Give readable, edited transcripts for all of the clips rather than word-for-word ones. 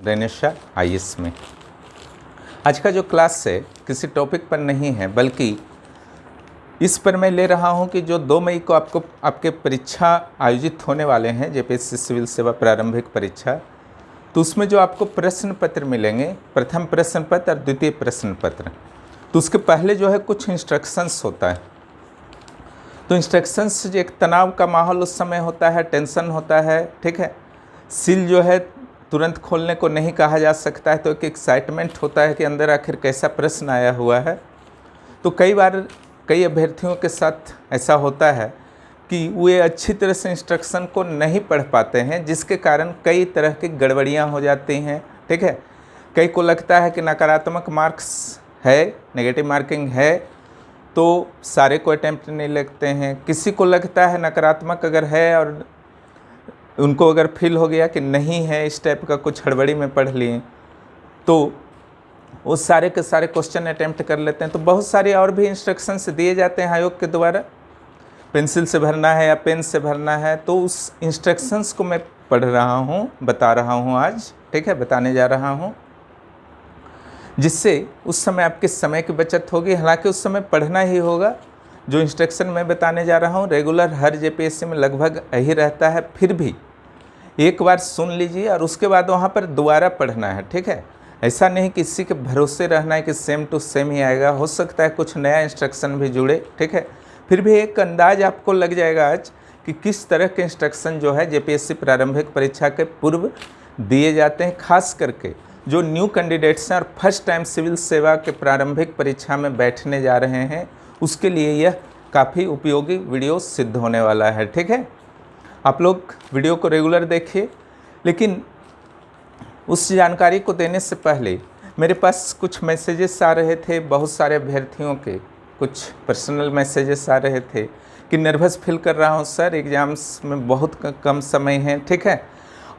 Renaissance IAS में। आज का जो क्लास है किसी टॉपिक पर नहीं है, बल्कि इस पर मैं ले रहा हूं कि जो 2 मई को आपके परीक्षा आयोजित होने वाले हैं, जेपीएससी सिविल सेवा प्रारंभिक परीक्षा, तो उसमें जो आपको प्रश्न पत्र मिलेंगे, प्रथम प्रश्न पत्र और द्वितीय प्रश्न पत्र, तो उसके पहले जो है कुछ इंस्ट्रक्शंस होता है। तो इंस्ट्रक्शंस जो एक तनाव का माहौल उस समय होता है, टेंशन होता है, ठीक है। सील जो है तुरंत खोलने को नहीं कहा जा सकता है, तो एक एक्साइटमेंट होता है कि अंदर आखिर कैसा प्रश्न आया हुआ है। तो कई बार कई अभ्यर्थियों के साथ ऐसा होता है कि वे अच्छी तरह से इंस्ट्रक्शन को नहीं पढ़ पाते हैं, जिसके कारण कई तरह की गड़बड़ियाँ हो जाती हैं, ठीक है। कई को लगता है कि नकारात्मक मार्क्स है, नेगेटिव मार्किंग है, तो सारे को अटैम्प्ट नहीं लगते हैं। किसी को लगता है नकारात्मक अगर है और उनको अगर फील हो गया कि नहीं है, इस टाइप का कुछ हड़बड़ी में पढ़ लिए, तो वो सारे के सारे क्वेश्चन अटैम्प्ट कर लेते हैं। तो बहुत सारे और भी इंस्ट्रक्शंस दिए जाते हैं आयोग के द्वारा, पेंसिल से भरना है या पेन से भरना है। तो उस इंस्ट्रक्शंस को मैं पढ़ रहा हूँ, बता रहा हूँ आज, ठीक है, बताने जा रहा हूँ, जिससे उस समय आपके समय की बचत होगी। हालांकि उस समय पढ़ना ही होगा। जो इंस्ट्रक्शन मैं बताने जा रहा हूँ रेगुलर हर जेपीएससी में लगभग यही रहता है, फिर भी एक बार सुन लीजिए और उसके बाद वहाँ पर दोबारा पढ़ना है, ठीक है। ऐसा नहीं कि किसी के भरोसे रहना है कि सेम टू सेम ही आएगा, हो सकता है कुछ नया इंस्ट्रक्शन भी जुड़े, ठीक है। फिर भी एक अंदाज आपको लग जाएगा आज कि किस तरह के इंस्ट्रक्शन जो है जेपीएससी प्रारंभिक परीक्षा के पूर्व दिए जाते हैं, खास करके जो न्यू कैंडिडेट्स हैं और फर्स्ट टाइम सिविल सेवा के प्रारंभिक परीक्षा में बैठने जा रहे हैं, उसके लिए यह काफ़ी उपयोगी वीडियो सिद्ध होने वाला है, ठीक है। आप लोग वीडियो को रेगुलर देखिए। लेकिन उस जानकारी को देने से पहले मेरे पास कुछ मैसेजेस आ रहे थे, बहुत सारे अभ्यर्थियों के कुछ पर्सनल मैसेजेस आ रहे थे कि नर्वस फील कर रहा हूँ सर, एग्ज़ाम्स में बहुत कम समय है, ठीक है।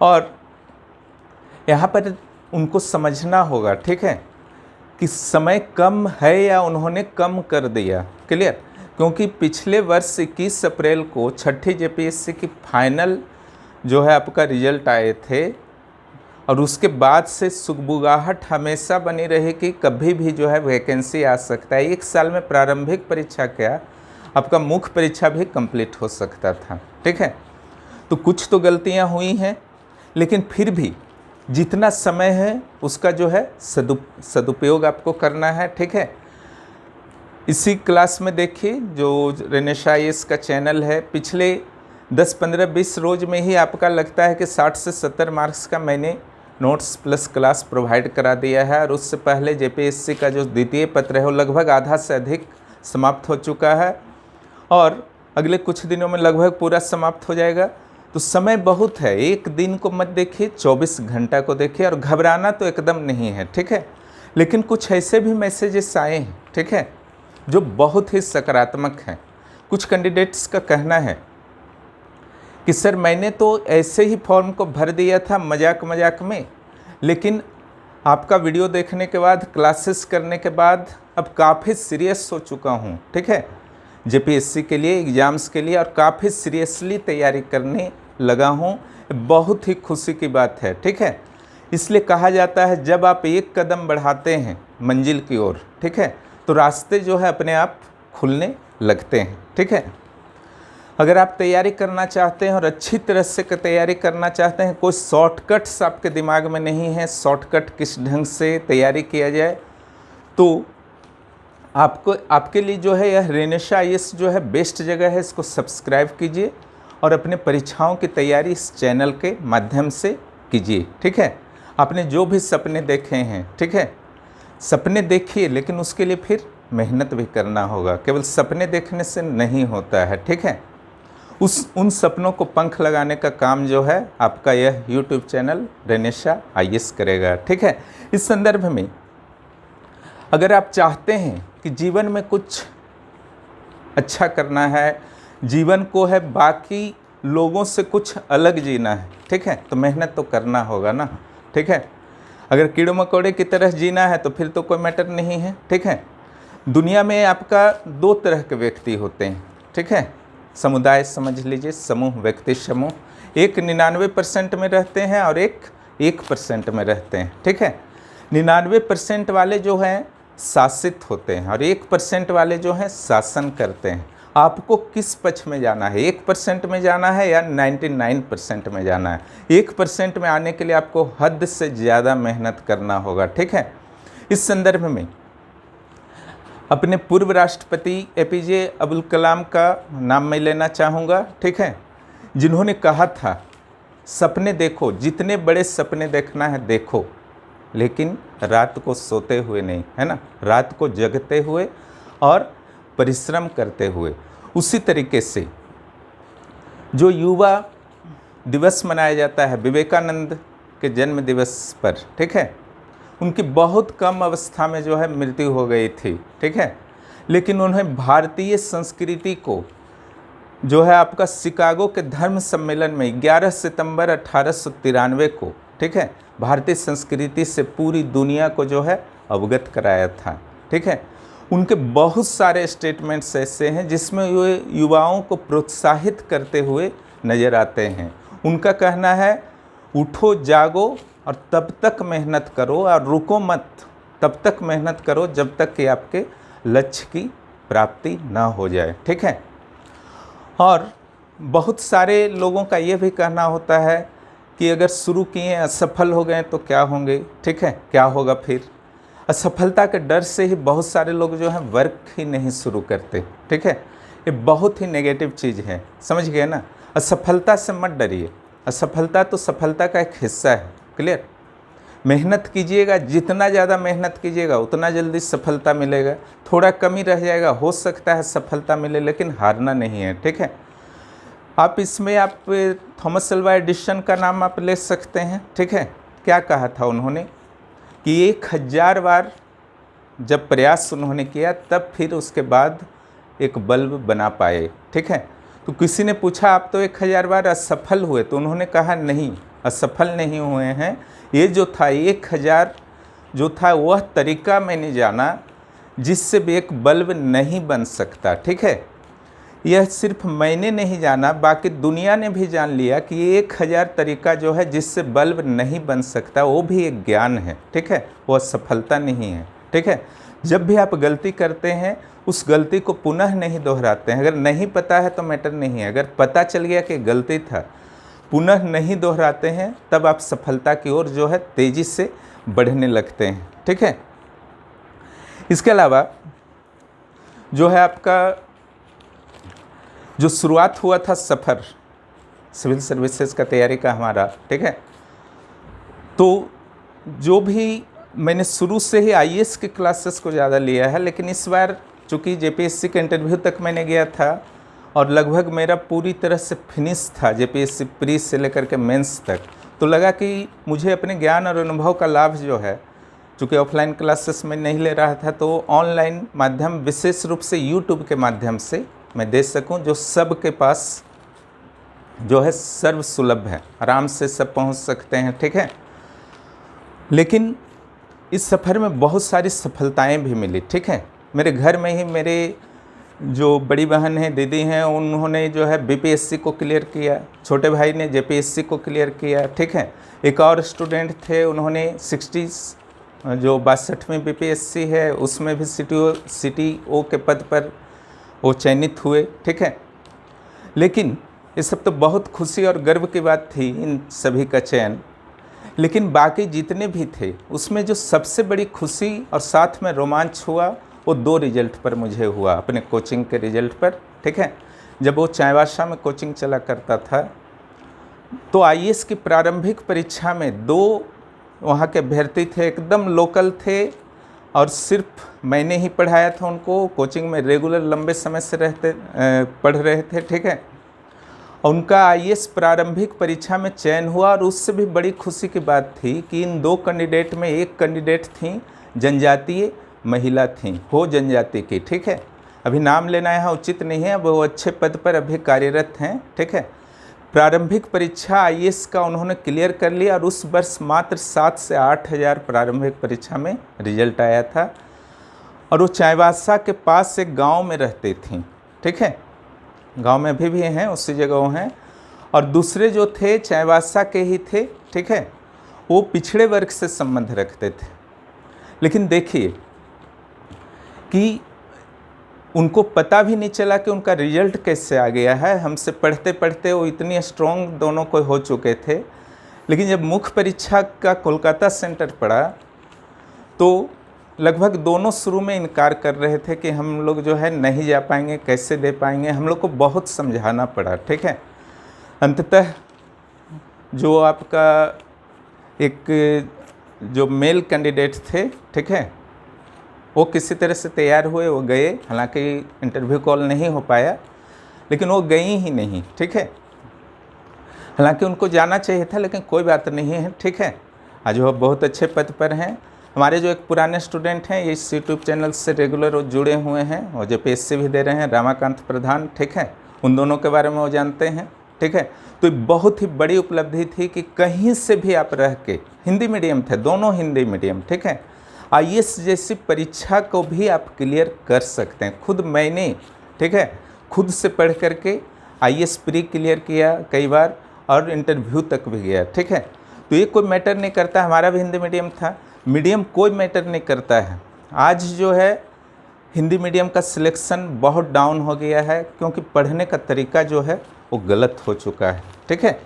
और यहाँ पर उनको समझना होगा, ठीक है, कि समय कम है या उन्होंने कम कर दिया, क्लियर। क्योंकि पिछले वर्ष 21 अप्रैल को छठी जेपीएससी की फाइनल जो है आपका रिजल्ट आए थे, और उसके बाद से सुगबुगाहट हमेशा बनी रही कि कभी भी जो है वैकेंसी आ सकता है। 1 साल में प्रारंभिक परीक्षा क्या, आपका मुख्य परीक्षा भी कंप्लीट हो सकता था, ठीक है। तो कुछ तो गलतियां हुई हैं, लेकिन फिर भी जितना समय है उसका जो है सदुपयोग आपको करना है, ठीक है। इसी क्लास में देखिए जो रेनेशा आईएएस का चैनल है, पिछले 10, 15, 20 रोज में ही आपका लगता है कि 60 से 70 मार्क्स का मैंने नोट्स प्लस क्लास प्रोवाइड करा दिया है। और उससे पहले जेपीएससी का जो द्वितीय पत्र है वो लगभग आधा से अधिक समाप्त हो चुका है, और अगले कुछ दिनों में लगभग पूरा समाप्त हो जाएगा। तो समय बहुत है, एक दिन को मत देखिए, 24 घंटा को देखिए, और घबराना तो एकदम नहीं है, ठीक है। लेकिन कुछ ऐसे भी मैसेजेस आए हैं, ठीक है, जो बहुत ही सकारात्मक हैं। कुछ कैंडिडेट्स का कहना है कि सर मैंने तो ऐसे ही फॉर्म को भर दिया था मजाक मजाक में, लेकिन आपका वीडियो देखने के बाद, क्लासेस करने के बाद अब काफ़ी सीरियस हो चुका हूँ, ठीक है, जेपीएससी के लिए, एग्ज़ाम्स के लिए, और काफ़ी सीरियसली तैयारी करने लगा हूँ। बहुत ही खुशी की बात है, ठीक है। इसलिए कहा जाता है जब आप एक कदम बढ़ाते हैं मंजिल की ओर, ठीक है, तो रास्ते जो है अपने आप खुलने लगते हैं, ठीक है। अगर आप तैयारी करना चाहते हैं और अच्छी तरह से तैयारी करना चाहते हैं, कोई शॉर्टकट्स आपके दिमाग में नहीं है, शॉर्टकट किस ढंग से तैयारी किया जाए, तो आपके लिए जो है यह रेनेशा आईएएस जो है बेस्ट जगह है। इसको सब्सक्राइब कीजिए और अपने परीक्षाओं की तैयारी इस चैनल के माध्यम से कीजिए, ठीक है। आपने जो भी सपने देखे हैं, ठीक है, सपने देखिए, लेकिन उसके लिए फिर मेहनत भी करना होगा। केवल सपने देखने से नहीं होता है, ठीक है। उन सपनों को पंख लगाने का काम जो है आपका यह YouTube चैनल रेनेशा आईएएस करेगा, ठीक है। इस संदर्भ में अगर आप चाहते हैं कि जीवन में कुछ अच्छा करना है, जीवन को है बाकी लोगों से कुछ अलग जीना है, ठीक है, तो मेहनत तो करना होगा ना, ठीक है। अगर कीड़े मकोड़े की तरह जीना है तो फिर तो कोई मैटर नहीं है, ठीक है। दुनिया में आपका 2 तरह के व्यक्ति होते हैं, ठीक है, समुदाय समझ लीजिए, समूह, व्यक्ति समूह। एक 99% में रहते हैं और एक 1% में रहते हैं, ठीक है। 99% वाले जो हैं शासित होते हैं और 1% वाले जो हैं शासन करते हैं। आपको किस पक्ष में जाना है, 1% में जाना है या 99% में जाना है? 1% में आने के लिए आपको हद से ज़्यादा मेहनत करना होगा, ठीक है। इस संदर्भ में अपने पूर्व राष्ट्रपति एपीजे अब्दुल कलाम का नाम मैं लेना चाहूँगा, ठीक है, जिन्होंने कहा था सपने देखो, जितने बड़े सपने देखना है देखो, लेकिन रात को सोते हुए नहीं, है ना, रात को जगते हुए और परिश्रम करते हुए। उसी तरीके से जो युवा दिवस मनाया जाता है विवेकानंद के जन्म दिवस पर, ठीक है, उनकी बहुत कम अवस्था में जो है मृत्यु हो गई थी, ठीक है, लेकिन उन्हें भारतीय संस्कृति को जो है आपका शिकागो के धर्म सम्मेलन में 11 सितंबर 1893 को, ठीक है, भारतीय संस्कृति से पूरी दुनिया को जो है अवगत कराया था, ठीक है। उनके बहुत सारे स्टेटमेंट्स ऐसे हैं जिसमें वे युवाओं को प्रोत्साहित करते हुए नज़र आते हैं। उनका कहना है उठो जागो और तब तक मेहनत करो और रुको मत, तब तक मेहनत करो जब तक कि आपके लक्ष्य की प्राप्ति ना हो जाए, ठीक है। और बहुत सारे लोगों का ये भी कहना होता है कि अगर शुरू किए असफल हो गए तो क्या होंगे, ठीक है, क्या होगा फिर। असफलता के डर से ही बहुत सारे लोग जो हैं वर्क ही नहीं शुरू करते, ठीक है। ये बहुत ही नेगेटिव चीज़ है, समझ गए ना। असफलता से मत डरिए, असफलता तो सफलता का एक हिस्सा है, क्लियर। मेहनत कीजिएगा, जितना ज़्यादा मेहनत कीजिएगा उतना जल्दी सफलता मिलेगा। थोड़ा कमी रह जाएगा, हो सकता है सफलता मिले, लेकिन हारना नहीं है, ठीक है। आप इसमें आप थॉमस अल्वा एडिसन का नाम आप ले सकते हैं, ठीक है। क्या कहा था उन्होंने कि 1000 बार जब प्रयास उन्होंने किया तब फिर उसके बाद एक बल्ब बना पाए, ठीक है। तो किसी ने पूछा आप तो 1000 बार असफल हुए, तो उन्होंने कहा नहीं, असफल नहीं हुए हैं। ये जो था 1000 जो था वह तरीका मैंने जाना जिससे भी एक बल्ब नहीं बन सकता, ठीक है। यह सिर्फ मैंने नहीं जाना, बाकी दुनिया ने भी जान लिया कि ये 1000 तरीका जो है जिससे बल्ब नहीं बन सकता वो भी एक ज्ञान है, ठीक है, वो सफलता नहीं है, ठीक है। जब भी आप गलती करते हैं उस गलती को पुनः नहीं दोहराते हैं। अगर नहीं पता है तो मैटर नहीं है, अगर पता चल गया कि गलती था, पुनः नहीं दोहराते हैं, तब आप सफलता की ओर जो है तेज़ी से बढ़ने लगते हैं, ठीक है। इसके अलावा जो है आपका जो शुरुआत हुआ था सफ़र सिविल सर्विसेज का तैयारी का हमारा, ठीक है, तो जो भी मैंने शुरू से ही आईएएस के क्लासेस को ज़्यादा लिया है, लेकिन इस बार चूँकि जेपीएससी के इंटरव्यू तक मैंने गया था और लगभग मेरा पूरी तरह से फिनिश था जेपीएससी प्री से लेकर के मेंस तक, तो लगा कि मुझे अपने ज्ञान और अनुभव का लाभ जो है, चूँकि ऑफलाइन क्लासेस में नहीं ले रहा था, तो ऑनलाइन माध्यम विशेष रूप से यूट्यूब के माध्यम से मैं दे सकूं, जो सब के पास जो है सर्व सुलभ है, आराम से सब पहुंच सकते हैं, ठीक है। लेकिन इस सफ़र में बहुत सारी सफलताएं भी मिली, ठीक है। मेरे घर में ही मेरे जो बड़ी बहन हैं, दीदी हैं, उन्होंने जो है बीपीएससी को क्लियर किया, छोटे भाई ने जेपीएससी को क्लियर किया, ठीक है। एक और स्टूडेंट थे, उन्होंने 60 जो 62वीं बीपीएससी है उसमें भी सीटीओ के पद पर वो चयनित हुए, ठीक है। लेकिन ये सब तो बहुत खुशी और गर्व की बात थी इन सभी का चयन, लेकिन बाकी जितने भी थे उसमें जो सबसे बड़ी खुशी और साथ में रोमांच हुआ वो 2 रिजल्ट पर मुझे हुआ, अपने कोचिंग के रिजल्ट पर, ठीक है। जब वो चाईबासा में कोचिंग चला करता था तो आईएएस की प्रारंभिक परीक्षा में 2 वहाँ के अभ्यर्थी थे, एकदम लोकल थे और सिर्फ मैंने ही पढ़ाया था उनको, कोचिंग में रेगुलर लंबे समय से पढ़ रहे थे, ठीक है। उनका आईएएस प्रारंभिक परीक्षा में चयन हुआ और उससे भी बड़ी खुशी की बात थी कि इन 2 कैंडिडेट में एक कैंडिडेट थी जनजातीय महिला थी, हो जनजाति की, ठीक है। अभी नाम लेना यहाँ उचित नहीं है, अब वो अच्छे पद पर अभी कार्यरत हैं, ठीक है। प्रारंभिक परीक्षा आईएएस का उन्होंने क्लियर कर लिया और उस वर्ष मात्र 7 से 8,000 प्रारंभिक परीक्षा में रिजल्ट आया था और वो चाईबासा के पास एक गांव में रहती थी, ठीक है। गांव में अभी भी हैं, उसी जगह हैं। और दूसरे जो थे चाईबासा के ही थे, ठीक है। वो पिछड़े वर्ग से संबंध रखते थे। लेकिन देखिए कि उनको पता भी नहीं चला कि उनका रिजल्ट कैसे आ गया है। हमसे पढ़ते पढ़ते वो इतनी स्ट्रॉन्ग दोनों को हो चुके थे, लेकिन जब मुख्य परीक्षा का कोलकाता सेंटर पड़ा तो लगभग दोनों शुरू में इनकार कर रहे थे कि हम लोग जो है नहीं जा पाएंगे, कैसे दे पाएंगे। हम लोग को बहुत समझाना पड़ा, ठीक है। अंततः जो आपका एक जो मेल कैंडिडेट थे, ठीक है, वो किसी तरह से तैयार हुए, वो गए। हालांकि इंटरव्यू कॉल नहीं हो पाया, लेकिन वो गई ही नहीं, ठीक है। हालांकि उनको जाना चाहिए था, लेकिन कोई बात नहीं है, ठीक है। आज वो बहुत अच्छे पद पर हैं। हमारे जो एक पुराने स्टूडेंट हैं, ये इस यूट्यूब चैनल से रेगुलर वो जुड़े हुए हैं और JPSC भी दे रहे हैं, रमाकांत प्रधान, ठीक है। उन दोनों के बारे में वो जानते हैं, ठीक है। तो बहुत ही बड़ी उपलब्धि थी कि कहीं से भी आप रह के, हिंदी मीडियम थे, दोनों हिंदी मीडियम, ठीक है, IAS जैसी परीक्षा को भी आप क्लियर कर सकते हैं। खुद मैंने, ठीक है, खुद से पढ़ करके IAS प्री क्लियर किया कई बार और इंटरव्यू तक भी गया, ठीक है। तो ये कोई मैटर नहीं करता। हमारा भी हिंदी मीडियम था, मीडियम कोई मैटर नहीं करता है। आज जो है हिंदी मीडियम का सिलेक्शन बहुत डाउन हो गया है, क्योंकि पढ़ने का तरीका जो है वो गलत हो चुका है, ठीक है।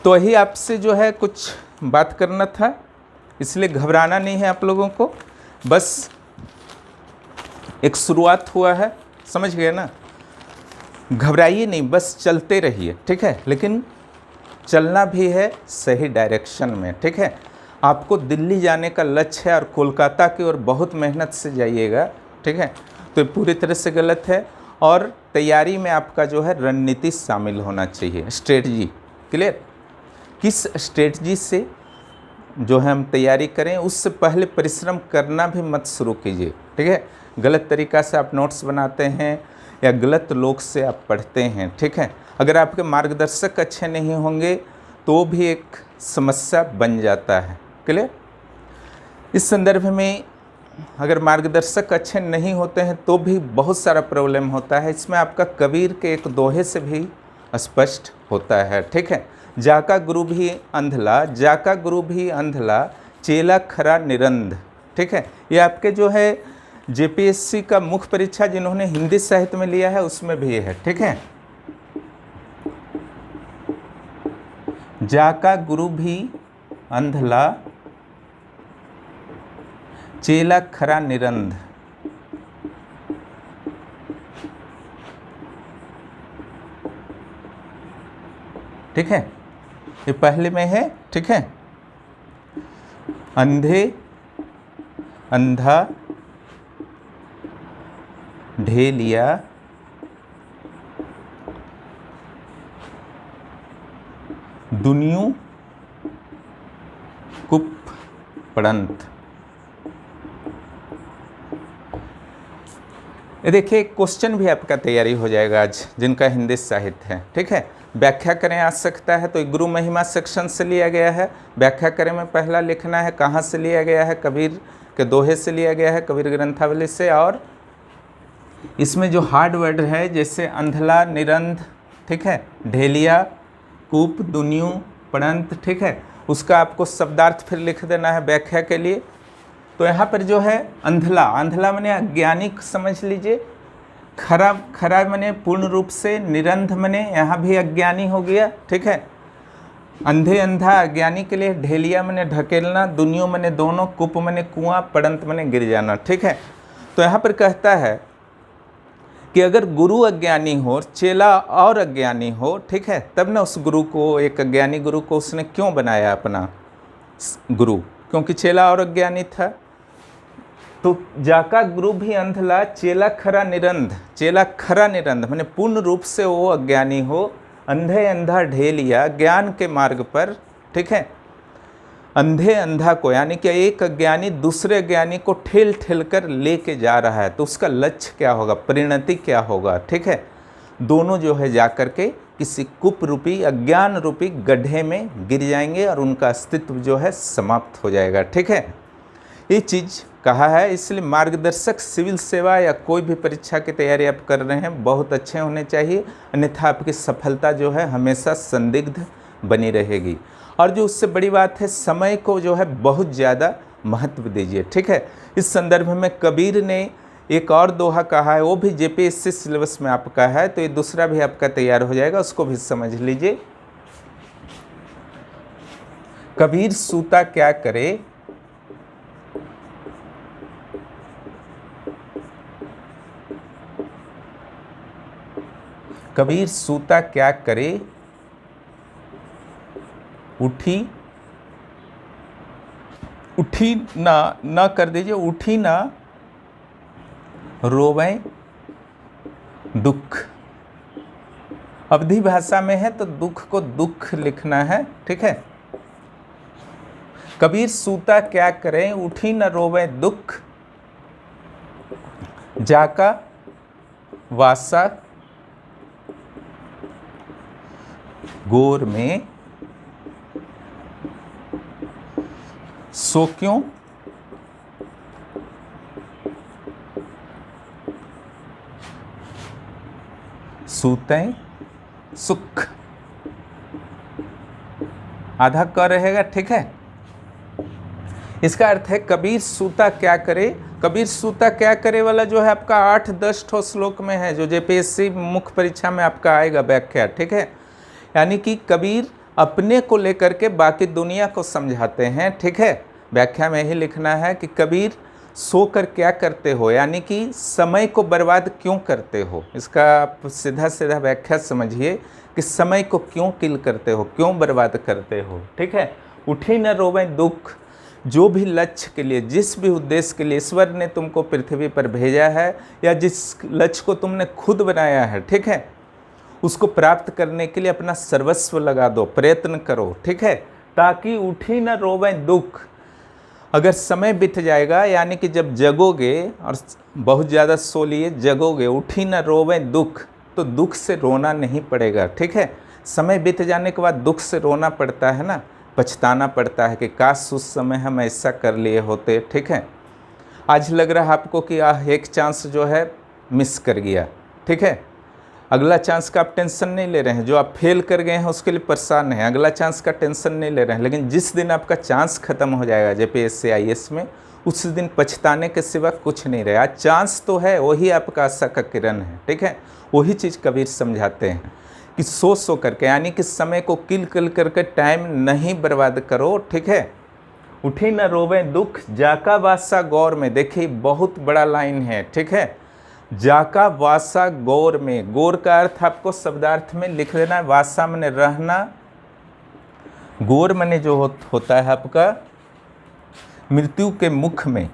तो वही आपसे जो है कुछ बात करना था, इसलिए घबराना नहीं है आप लोगों को। बस एक शुरुआत हुआ है, समझ गए ना। घबराइए नहीं, बस चलते रहिए, ठीक है। लेकिन चलना भी है सही डायरेक्शन में, ठीक है। आपको दिल्ली जाने का लक्ष्य है और कोलकाता की ओर बहुत मेहनत से जाइएगा, ठीक है। तो ये पूरी तरह से गलत है। और तैयारी में आपका जो है रणनीति शामिल होना चाहिए, स्ट्रेटजी। क्लियर? किस स्ट्रेटजी से जो है हम तैयारी करें, उससे पहले परिश्रम करना भी मत शुरू कीजिए, ठीक है। गलत तरीक़ा से आप नोट्स बनाते हैं या गलत लोग से आप पढ़ते हैं, ठीक है। अगर आपके मार्गदर्शक अच्छे नहीं होंगे तो भी एक समस्या बन जाता है। क्लियर? इस संदर्भ में अगर मार्गदर्शक अच्छे नहीं होते हैं तो भी बहुत सारा प्रॉब्लम होता है। इसमें आपका कबीर के एक दोहे से भी स्पष्ट होता है, ठीक है। जाका गुरु भी अंधला, जाका गुरु भी अंधला, चेला खरा निरंध, ठीक है। ये आपके जो है JPSC का मुख्य परीक्षा जिन्होंने हिंदी साहित्य में लिया है उसमें भी है, ठीक है। जाका गुरु भी अंधला, चेला खरा निरंध। ठीक है, ये पहले में है, ठीक है। अंधे अंधा ढेलिया, दुनियु कुप पड़ंत। ये देखिए क्वेश्चन भी आपका तैयारी हो जाएगा आज, जिनका हिंदी साहित्य है, ठीक है। व्याख्या करें आ सकता है तो गुरु महिमा सेक्शन से लिया गया है। व्याख्या करें में पहला लिखना है कहाँ से लिया गया है, कबीर के दोहे से लिया गया है, कबीर ग्रंथावली से। और इसमें जो हार्ड वर्ड है जैसे अंधला, निरंध, ठीक है, ढेलिया, कूप, दुनियु, पड़ंत, ठीक है, उसका आपको शब्दार्थ फिर लिख देना है व्याख्या के लिए। तो यहाँ पर जो है अंधला, अंधला माने अज्ञानी समझ लीजिए, खरा, खरा माने पूर्ण रूप से, निरंध माने यहाँ भी अज्ञानी हो गया, ठीक है। अंधे अंधा अज्ञानी के लिए, ढेलिया माने ढकेलना, दुनियों माने दोनों, कुप माने कुआं, पड़ंत माने गिर जाना, ठीक है। तो यहाँ पर कहता है कि अगर गुरु अज्ञानी हो, चेला और अज्ञानी हो, ठीक है, तब ना उस गुरु को, एक अज्ञानी गुरु को उसने क्यों बनाया अपना गुरु? क्योंकि चेला और अज्ञानी था। तो जाका गुरु भी अंधला, चेला खरा निरंध, चेला खरा निरंध माने पूर्ण रूप से वो अज्ञानी हो, अंधे अंधा ढेलिया, ज्ञान के मार्ग पर, ठीक है। अंधे अंधा को, यानी कि एक अज्ञानी दूसरे अज्ञानी को ठेल ठेल कर लेके जा रहा है, तो उसका लक्ष्य क्या होगा, परिणति क्या होगा, ठीक है। दोनों जो है जाकर के किसी कुप रूपी, अज्ञान रूपी गड्ढे में गिर जाएंगे और उनका अस्तित्व जो है समाप्त हो जाएगा, ठीक है। ये चीज़ कहा है, इसलिए मार्गदर्शक सिविल सेवा या कोई भी परीक्षा की तैयारी आप कर रहे हैं बहुत अच्छे होने चाहिए, अन्यथा आपकी सफलता जो है हमेशा संदिग्ध बनी रहेगी। और जो उससे बड़ी बात है, समय को जो है बहुत ज़्यादा महत्व दीजिए, ठीक है। इस संदर्भ में कबीर ने एक और दोहा कहा है, वो भी जेपीएससी सिलेबस में आपका है, तो ये दूसरा भी आपका तैयार हो जाएगा, उसको भी समझ लीजिए। कबीर सूता क्या करे, कबीर सूता क्या करे, उठी ना कर दीजिए, उठी ना रोवें दुख। अवधी भाषा में है तो दुख को दुख लिखना है, ठीक है। कबीर सूता क्या करें, उठी न रोवें दुख, जाका वासा गोर में, सो क्यों सूतें सुख। आधा क रहेगा, ठीक है। इसका अर्थ है कबीर सूता क्या करे। कबीर सूता क्या करे वाला जो है आपका 8-10 ठो श्लोक में है, जो जेपीएससी मुख्य परीक्षा में आपका आएगा व्याख्या, ठीक है। यानी कि कबीर अपने को लेकर के बाकी दुनिया को समझाते हैं, ठीक है। व्याख्या में ही लिखना है कि कबीर सोकर क्या करते हो, यानी कि समय को बर्बाद क्यों करते हो। इसका आप सीधा सीधा व्याख्या समझिए कि समय को क्यों किल करते हो, क्यों बर्बाद करते हो, ठीक है। उठी न रोवें दुख, जो भी लक्ष्य के लिए, जिस भी उद्देश्य के लिए ईश्वर ने तुमको पृथ्वी पर भेजा है, या जिस लक्ष्य को तुमने खुद बनाया है, ठीक है, उसको प्राप्त करने के लिए अपना सर्वस्व लगा दो, प्रयत्न करो, ठीक है, ताकि उठी न रोवें दुख। अगर समय बीत जाएगा, यानी कि जब जगोगे और बहुत ज़्यादा सो लिए, जगोगे, उठी न रोवें दुख, तो दुख से रोना नहीं पड़ेगा, ठीक है। समय बीत जाने के बाद दुख से रोना पड़ता है ना, पछताना पड़ता है कि काश उस समय हम ऐसा कर लिए होते, ठीक है। आज लग रहा है आपको कि एक चांस जो है मिस कर गया, ठीक है। अगला चांस का आप टेंशन नहीं ले रहे हैं, जो आप फेल कर गए हैं उसके लिए परेशान हैं, अगला चांस का टेंशन नहीं ले रहे हैं। लेकिन जिस दिन आपका चांस खत्म हो जाएगा जेपीएससी आईएएस में, उस दिन पछताने के सिवा कुछ नहीं रहे। आज चांस तो है, वही आपका आशा का किरण है, ठीक है। वही चीज़ कबीर समझाते हैं कि सो करके, यानी कि समय को किल करके टाइम नहीं बर्बाद करो, ठीक है। उठी न रोवें दुख, जाका वासा गौर में। देखिए बहुत बड़ा लाइन है, ठीक है। जाका वासा गौर में, गौर का अर्थ आपको शब्दार्थ में लिख देना है। वासा मने रहना, गौर मने जो होता है आपका मृत्यु के मुख में।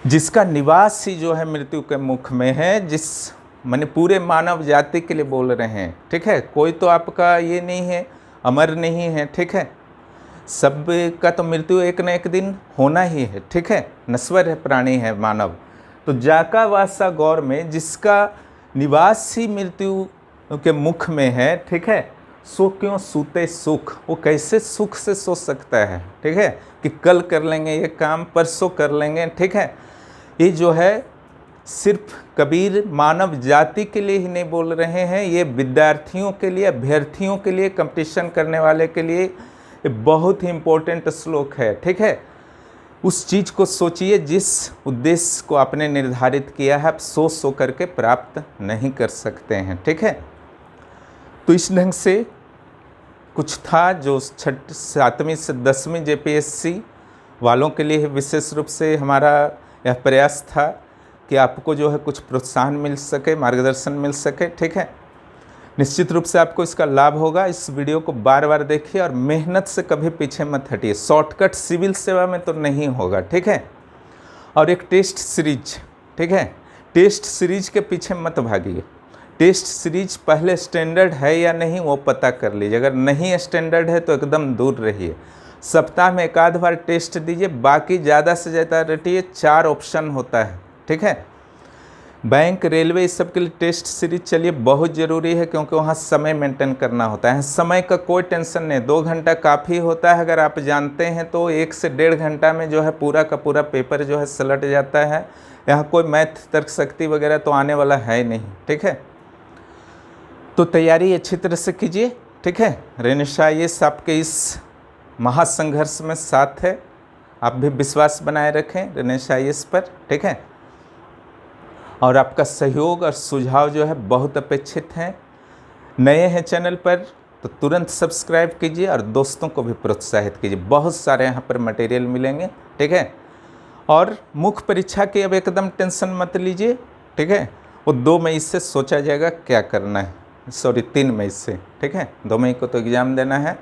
जिसका निवास ही जो है मृत्यु के मुख में है, जिस माने पूरे मानव जाति के लिए बोल रहे हैं, ठीक है। कोई तो आपका ये नहीं है, अमर नहीं है, ठीक है। सब का तो मृत्यु एक न एक दिन होना ही है, ठीक है। नश्वर है, प्राणी है मानव। तो जाका वासा गौर में, जिसका निवास ही मृत्यु के मुख में है, ठीक है, सो क्यों सूते सुख। वो कैसे सुख से सो सकता है, ठीक है, कि कल कर लेंगे ये काम, परसों कर लेंगे, ठीक है। ये जो है सिर्फ कबीर मानव जाति के लिए ही नहीं बोल रहे हैं, ये विद्यार्थियों के लिए, अभ्यर्थियों के लिए, कंपटीशन करने वाले के लिए ये बहुत ही इम्पोर्टेंट श्लोक है, ठीक है। उस चीज़ को सोचिए जिस उद्देश्य को आपने निर्धारित किया है, आप सो करके प्राप्त नहीं कर सकते हैं, ठीक है। तो इस ढंग से कुछ था जो 7वीं से 10वीं जेपीएससी वालों के लिए विशेष रूप से हमारा यह प्रयास था कि आपको जो है कुछ प्रोत्साहन मिल सके, मार्गदर्शन मिल सके, ठीक है। निश्चित रूप से आपको इसका लाभ होगा। इस वीडियो को बार बार देखिए और मेहनत से कभी पीछे मत हटिए। शॉर्टकट सिविल सेवा में तो नहीं होगा, ठीक है। और एक टेस्ट सीरीज, ठीक है, टेस्ट सीरीज के पीछे मत भागिए। टेस्ट सीरीज पहले स्टैंडर्ड है या नहीं वो पता कर लीजिए। अगर नहीं स्टैंडर्ड है तो एकदम दूर रहिए। सप्ताह में एक आध बार टेस्ट दीजिए, बाकी ज़्यादा से ज़्यादा रटिए। 4 ऑप्शन होता है, ठीक है। बैंक, रेलवे, इस सब के लिए टेस्ट सीरीज चलिए बहुत ज़रूरी है, क्योंकि वहाँ समय मेंटेन करना होता है। समय का कोई टेंशन नहीं, 2 घंटा काफ़ी होता है। अगर आप जानते हैं तो 1 से 1.5 घंटा में जो है पूरा का पूरा पेपर जो है सलट जाता है। यहाँ कोई मैथ, तर्क शक्ति वगैरह तो आने वाला है नहीं, ठीक है। तो तैयारी अच्छी तरह से कीजिए, ठीक है। रेनिशा आईएएस आपके इस महासंघर्ष में साथ है, आप भी विश्वास बनाए रखें रेनिशा आईएएस पर, ठीक है। और आपका सहयोग और सुझाव जो है बहुत अपेक्षित हैं। नए हैं चैनल पर तो तुरंत सब्सक्राइब कीजिए और दोस्तों को भी प्रोत्साहित कीजिए, बहुत सारे यहाँ पर मटेरियल मिलेंगे, ठीक है। और मुख्य परीक्षा की अब एकदम टेंशन मत लीजिए, ठीक है। वो 2 मई से सोचा जाएगा क्या करना है, सॉरी 3 मई से, ठीक है। 2 मई को तो एग्ज़ाम देना है।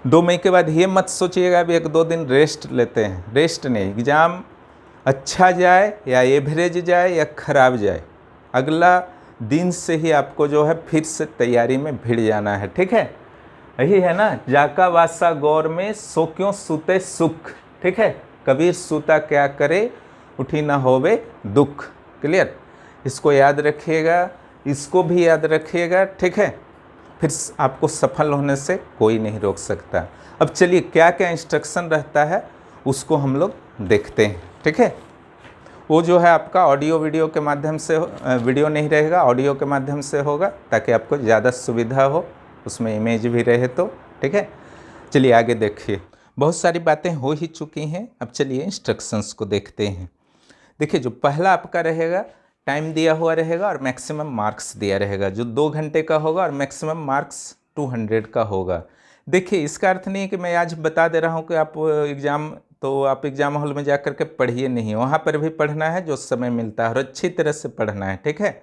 2 मई के बाद ये मत सोचिएगा अभी 1-2 दिन रेस्ट लेते हैं, रेस्ट नहीं, एग्ज़ाम अच्छा जाए या एवरेज जाए या खराब जाए, अगला दिन से ही आपको जो है फिर से तैयारी में भिड़ जाना है, ठीक है। यही है ना, जाका वासा गौर में सो क्यों सूते सुख, ठीक है। कबीर सूता क्या करे उठी ना होवे दुख, क्लियर। इसको याद रखिएगा, इसको भी याद रखिएगा, ठीक है। फिर आपको सफल होने से कोई नहीं रोक सकता। अब चलिए क्या क्या इंस्ट्रक्शन रहता है उसको हम लोग देखते हैं, ठीक है। वो जो है आपका ऑडियो वीडियो के माध्यम से, वीडियो नहीं रहेगा, ऑडियो के माध्यम से होगा ताकि आपको ज़्यादा सुविधा हो, उसमें इमेज भी रहे तो, ठीक है। चलिए आगे देखिए, बहुत सारी बातें हो ही चुकी हैं, अब चलिए इंस्ट्रक्शंस को देखते हैं। देखिए जो पहला आपका रहेगा, टाइम दिया हुआ रहेगा और मैक्सिमम मार्क्स दिया रहेगा, जो 2 घंटे का होगा और मैक्सिमम मार्क्स 200 का होगा। देखिए इसका अर्थ नहीं है कि मैं आज बता दे रहा हूँ कि आप एग्ज़ाम हॉल में जा कर के पढ़िए नहीं, वहाँ पर भी पढ़ना है जो समय मिलता है और अच्छी तरह से पढ़ना है, ठीक है।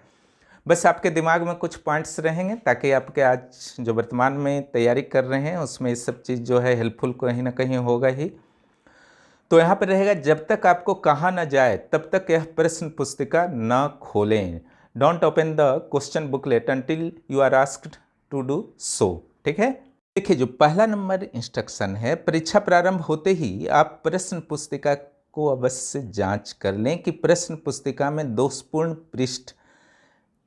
बस आपके दिमाग में कुछ पॉइंट्स रहेंगे ताकि आपके आज जो वर्तमान में तैयारी कर रहे हैं उसमें ये सब चीज़ जो है हेल्पफुल कहीं ना कहीं होगा ही। तो यहाँ पर रहेगा, जब तक आपको कहा न जाए तब तक यह प्रश्न पुस्तिका न खोलें। Don't open the question booklet until you are asked to do so, ठीक है। देखिए जो पहला नंबर इंस्ट्रक्शन है, परीक्षा प्रारंभ होते ही आप प्रश्न पुस्तिका को अवश्य जांच कर लें कि प्रश्न पुस्तिका में दोषपूर्ण पृष्ठ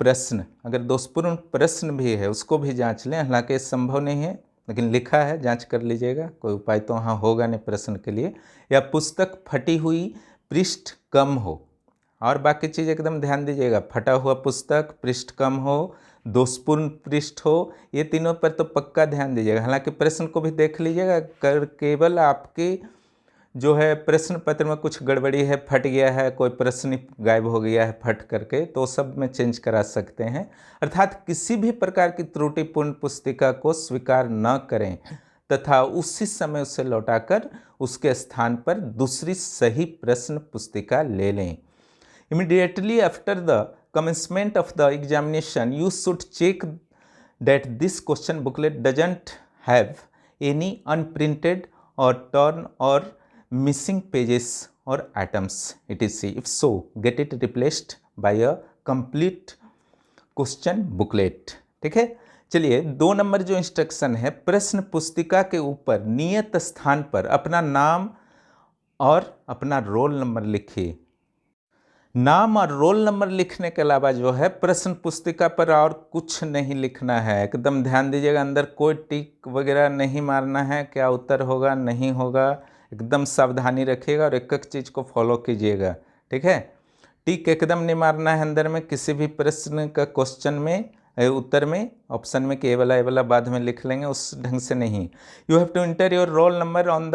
प्रश्न, अगर दोषपूर्ण प्रश्न भी है उसको भी जांच लें। हालांकि संभव नहीं है लेकिन लिखा है, जांच कर लीजिएगा, कोई उपाय तो वहाँ होगा नहीं प्रश्न के लिए। या पुस्तक फटी हुई, पृष्ठ कम हो, और बाकी चीज़ एकदम ध्यान दीजिएगा, फटा हुआ पुस्तक, पृष्ठ कम हो, दोषपूर्ण पृष्ठ हो, ये तीनों पर तो पक्का ध्यान दीजिएगा। हालांकि प्रश्न को भी देख लीजिएगा, केवल आपके जो है प्रश्न पत्र में कुछ गड़बड़ी है, फट गया है, कोई प्रश्न गायब हो गया है फट करके, तो सब में चेंज करा सकते हैं। अर्थात किसी भी प्रकार की त्रुटिपूर्ण पुस्तिका को स्वीकार न करें तथा उसी समय उसे लौटाकर उसके स्थान पर दूसरी सही प्रश्न पुस्तिका ले लें। Immediately after the commencement of the examination, you should check that this question booklet doesn't have any unprinted or torn or missing pages or items etc. If so, get it replaced by a complete question booklet, ठीक है। चलिए 2 number जो instruction है, प्रश्न पुस्तिका के ऊपर नियत स्थान पर अपना नाम और अपना रोल नंबर लिखिए। नाम और रोल नंबर लिखने के अलावा जो है प्रश्न पुस्तिका पर और कुछ नहीं लिखना है, एकदम ध्यान दीजिएगा। अंदर कोई टिक वगैरह नहीं मारना है, क्या उत्तर होगा नहीं होगा, एकदम सावधानी रखिएगा और एक एक चीज़ को फॉलो कीजिएगा, ठीक है। टिक एकदम नहीं मारना है अंदर में किसी भी प्रश्न का क्वेश्चन में, उत्तर में, ऑप्शन में कि ये वाला बाद में लिख लेंगे, उस ढंग से नहीं। You have to enter your roll number on the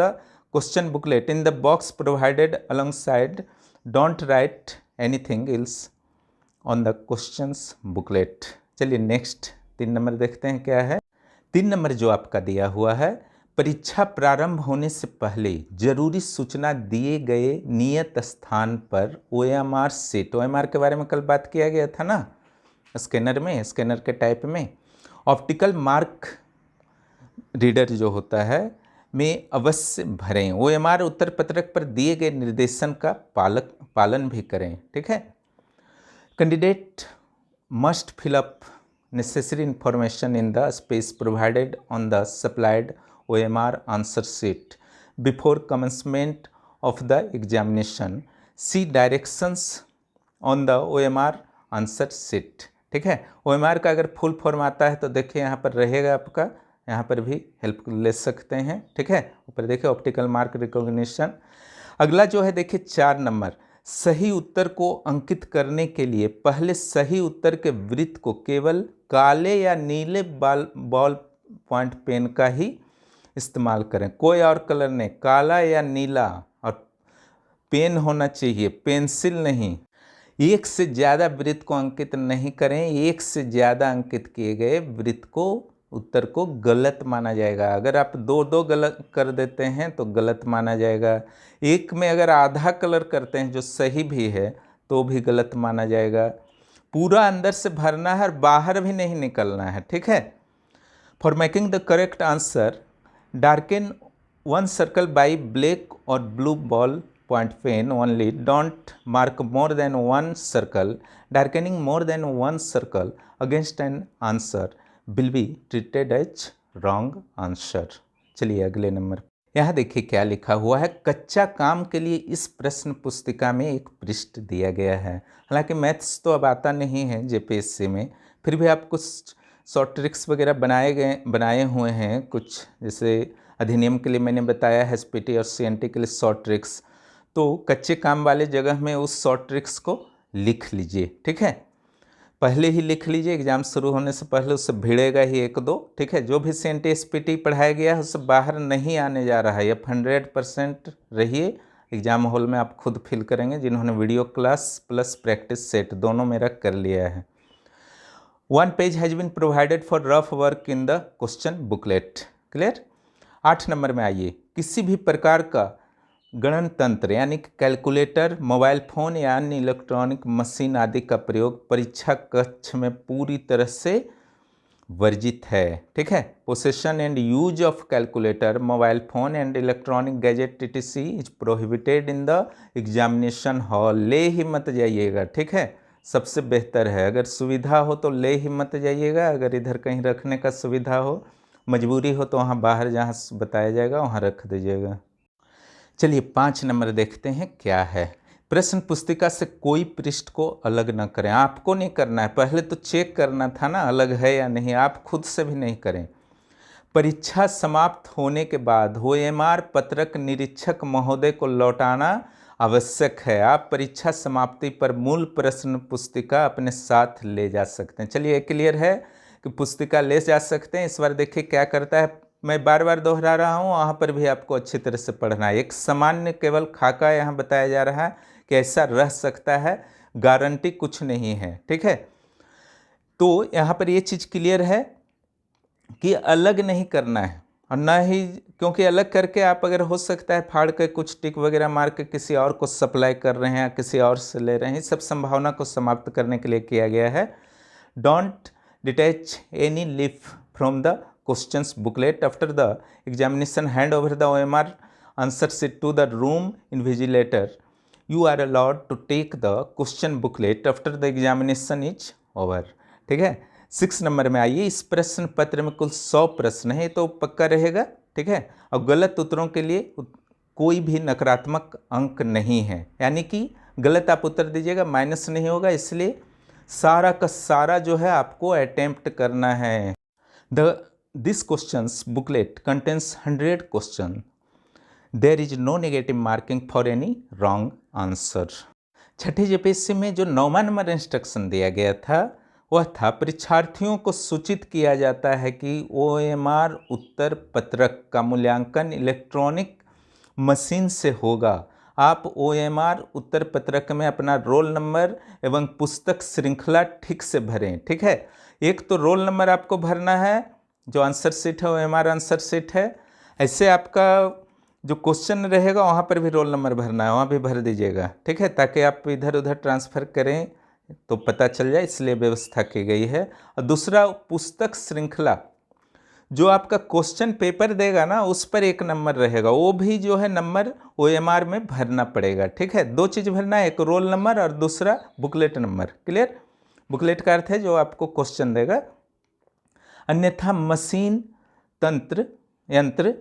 question booklet in the box provided alongside. Don't write anything else on the questions booklet. चलिए नेक्स्ट 3 नंबर देखते हैं क्या है। 3 नंबर जो आपका दिया हुआ है, परीक्षा प्रारंभ होने से पहले जरूरी सूचना दिए गए नियत स्थान पर OMR सीट, OMR के बारे में कल बात किया गया था ना, स्कैनर में, स्कैनर के टाइप में, ऑप्टिकल मार्क रीडर जो होता है में अवश्य भरें। OMR उत्तर पत्रक पर दिए गए निर्देशन का पालन भी करें, ठीक है। Candidate must fill up necessary information in the space provided on the supplied OMR answer sheet before commencement of the examination. See directions on the OMR answer sheet, ठीक है। OMR का अगर फुल फॉर्म आता है तो देखिए यहाँ पर रहेगा आपका, यहाँ पर भी हेल्प ले सकते हैं, ठीक है। ऊपर देखिए ऑप्टिकल मार्क रिकॉग्निशन। अगला जो है देखिए 4 नंबर, सही उत्तर को अंकित करने के लिए पहले सही उत्तर के वृत्त को केवल काले या नीले बॉल पॉइंट पेन का ही इस्तेमाल करें, कोई और कलर नहीं, काला या नीला, और पेन होना चाहिए, पेंसिल नहीं। एक से ज़्यादा वृत्त को अंकित नहीं करें, एक से ज़्यादा अंकित किए गए वृत्त को उत्तर को गलत माना जाएगा। अगर आप दो दो गलत कर देते हैं तो गलत माना जाएगा। एक में अगर आधा कलर करते हैं जो सही भी है तो भी गलत माना जाएगा। पूरा अंदर से भरना है और बाहर भी नहीं निकलना है, ठीक है। For making the correct answer darken one circle by black और blue ball point pen only. Don't mark more than one circle. Darkening more than one circle against an answer will be treated as wrong answer. चलिए अगले number. यहाँ देखिए क्या लिखा हुआ है। कच्चा काम के लिए इस प्रश्न पुस्तिका में एक पृष्ठ दिया गया है। हालांकि मैथ्स तो अब आता नहीं है जेपीएससी में, फिर भी आप कुछ शॉर्ट ट्रिक्स वगैरह बनाए हुए हैं कुछ, जैसे अधिनियम के लिए मैंने बताया है, एसपीटी और सीएनटी के लिए शॉर्ट ट्रिक्स। तो कच्चे काम वाले जगह में उस शॉर्ट ट्रिक्स को लिख लीजिए, ठीक है। पहले ही लिख लीजिए, एग्जाम शुरू होने से पहले उससे भिड़ेगा ही एक दो, ठीक है। जो भी सीएनटी एसपीटी पढ़ाया गया है उससे बाहर नहीं आने जा रहा है। अब 100% रहिए, एग्जाम हॉल में आप खुद फिल करेंगे जिन्होंने video class plus practice set दोनों मेरा कर लिया है। 1 page has been provided for rough work in the question booklet. Clear. 8 number में आइए। किसी भी प्रकार का गणनतंत्र यानी कैलकुलेटर, मोबाइल फोन या अन्य इलेक्ट्रॉनिक मशीन आदि का प्रयोग परीक्षा कक्ष में पूरी तरह से वर्जित है, ठीक है। Possession and use of calculator, mobile phone and electronic gadget TTC is prohibited in the examination hall. ले ही मत जाइएगा, ठीक है, सबसे बेहतर है। अगर सुविधा हो तो ले ही मत जाइएगा, अगर इधर कहीं रखने का सुविधा हो, मजबूरी हो तो वहाँ बाहर जहाँ बताया जाएगा वहाँ रख दीजिएगा। चलिए 5 नंबर देखते हैं क्या है। प्रश्न पुस्तिका से कोई पृष्ठ को अलग न करें। आपको नहीं करना है, पहले तो चेक करना था ना अलग है या नहीं, आप खुद से भी नहीं करें। परीक्षा समाप्त होने के बाद ओएमआर पत्रक निरीक्षक महोदय को लौटाना आवश्यक है। आप परीक्षा समाप्ति पर मूल प्रश्न पुस्तिका अपने साथ ले जा सकते हैं। चलिए क्लियर है कि पुस्तिका ले जा सकते हैं। इस बार देखिए क्या करता है, मैं बार बार दोहरा रहा हूँ, वहाँ पर भी आपको अच्छी तरह से पढ़ना है। एक सामान्य केवल खाका यहाँ बताया जा रहा है कि ऐसा रह सकता है, गारंटी कुछ नहीं है, ठीक है। तो यहाँ पर ये चीज़ क्लियर है कि अलग नहीं करना है, और ना ही, क्योंकि अलग करके आप अगर हो सकता है फाड़ के कुछ टिक वगैरह मार के किसी और को सप्लाई कर रहे हैं या किसी और से ले रहे हैं, सब संभावना को समाप्त करने के लिए किया गया है। Don't detach any leaf from the questions booklet after the examination. Hand over the OMR answer sheet to the room invigilator. You are allowed to take the question booklet after the examination is over. ठीक है। 6 number में आइए। इस प्रश्न पत्र में कुल 100 प्रश्न है, तो पक्का रहेगा, ठीक है। और गलत उत्तरों के लिए कोई भी नकारात्मक अंक नहीं है, यानी कि गलत आप उत्तर दीजिएगा माइनस नहीं होगा, इसलिए सारा का सारा जो है आपको अटेम्प्ट करना है। This questions booklet contains 100 questions. There is no negative marking for any wrong answer. छठे जेपीएससी में जो 9वां नंबर इंस्ट्रक्शन दिया गया था वह था परीक्षार्थियों को सूचित किया जाता है कि ओएमआर उत्तर पत्रक का मूल्यांकन इलेक्ट्रॉनिक मशीन से होगा। आप ओएमआर उत्तर पत्रक में अपना रोल नंबर एवं पुस्तक श्रृंखला ठीक से भरें, ठीक है। एक तो रोल नंबर आपको भरना है, जो आंसर शीट है ओएमआर आंसर शीट है। ऐसे आपका जो क्वेश्चन रहेगा वहाँ पर भी रोल नंबर भरना है, वहाँ भी भर दीजिएगा, ठीक है, ताकि आप इधर उधर ट्रांसफ़र करें तो पता चल जाए, इसलिए व्यवस्था की गई है। और दूसरा पुस्तक श्रृंखला, जो आपका क्वेश्चन पेपर देगा ना उस पर 1 नंबर रहेगा, वो भी जो है नंबर ओएमआर में भरना पड़ेगा, ठीक है। 2 चीज़ भरना है, एक रोल नंबर और दूसरा बुकलेट नंबर। क्लियर। बुकलेट का अर्थ है जो आपको क्वेश्चन देगा। अन्यथा मशीन यंत्र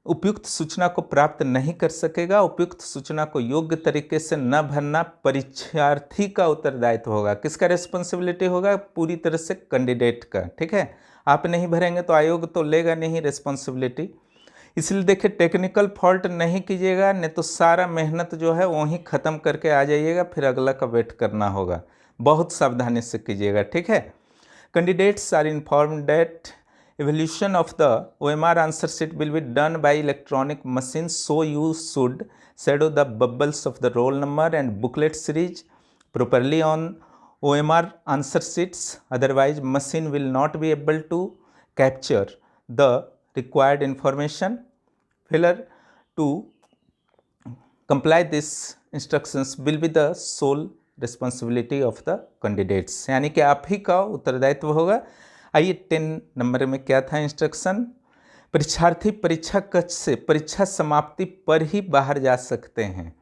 उपयुक्त सूचना को प्राप्त नहीं कर सकेगा। उपयुक्त सूचना को योग्य तरीके से न भरना परीक्षार्थी का उत्तरदायित्व होगा। किसका रिस्पॉन्सिबिलिटी होगा? पूरी तरह से कैंडिडेट का, ठीक है। आप नहीं भरेंगे तो आयोग तो लेगा नहीं रिस्पॉन्सिबिलिटी। इसलिए देखिए टेक्निकल फॉल्ट नहीं कीजिएगा, नहीं तो सारा मेहनत जो है वहीं ख़त्म करके आ जाइएगा, फिर अगला का वेट करना होगा। बहुत सावधानी से कीजिएगा, ठीक है। Candidates are informed that evaluation of the OMR answer sheet will be done by electronic machine, so you should shadow the bubbles of the roll number and booklet series properly on OMR answer sheets, otherwise machine will not be able to capture the required information. Failure to comply these instructions will be the sole responsibility of the candidates, यानी कि आप ही का उत्तरदायित्व होगा। आइए 10 number में क्या था इंस्ट्रक्शन। परीक्षार्थी परीक्षा कक्ष से परीक्षा समाप्ति पर ही बाहर जा सकते हैं।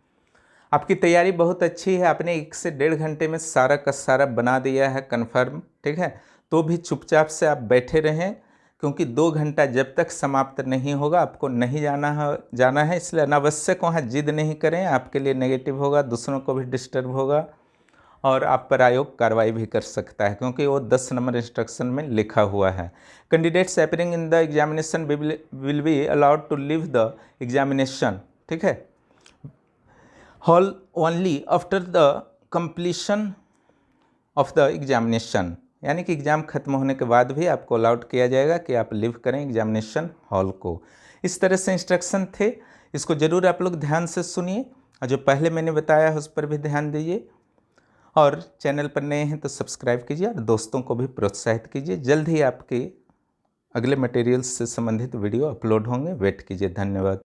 आपकी तैयारी बहुत अच्छी है, आपने 1 से 1.5 घंटे में सारा का सारा बना दिया है कन्फर्म, ठीक है। तो भी चुपचाप से आप बैठे रहें, क्योंकि 2 घंटा जब तक समाप्त नहीं होगा आपको नहीं जाना है। इसलिए अनावश्यक वहाँ जिद नहीं करें, आपके लिए नेगेटिव होगा, दूसरों को भी डिस्टर्ब होगा और आप पर आयोग कार्रवाई भी कर सकता है, क्योंकि वो 10 नंबर इंस्ट्रक्शन में लिखा हुआ है। Candidates appearing in the examination will be allowed to leave the examination, ठीक है, hall only after the completion of the examination, यानी कि एग्ज़ाम खत्म होने के बाद भी आपको अलाउड किया जाएगा कि आप लीव करें एग्जामिनेशन हॉल को। इस तरह से इंस्ट्रक्शन थे, इसको ज़रूर आप लोग ध्यान से सुनिए और जो पहले मैंने बताया है उस पर भी ध्यान दीजिए। और चैनल पर नए हैं तो सब्सक्राइब कीजिए और दोस्तों को भी प्रोत्साहित कीजिए। जल्द ही आपके अगले मटेरियल्स से संबंधित वीडियो अपलोड होंगे, वेट कीजिए। धन्यवाद।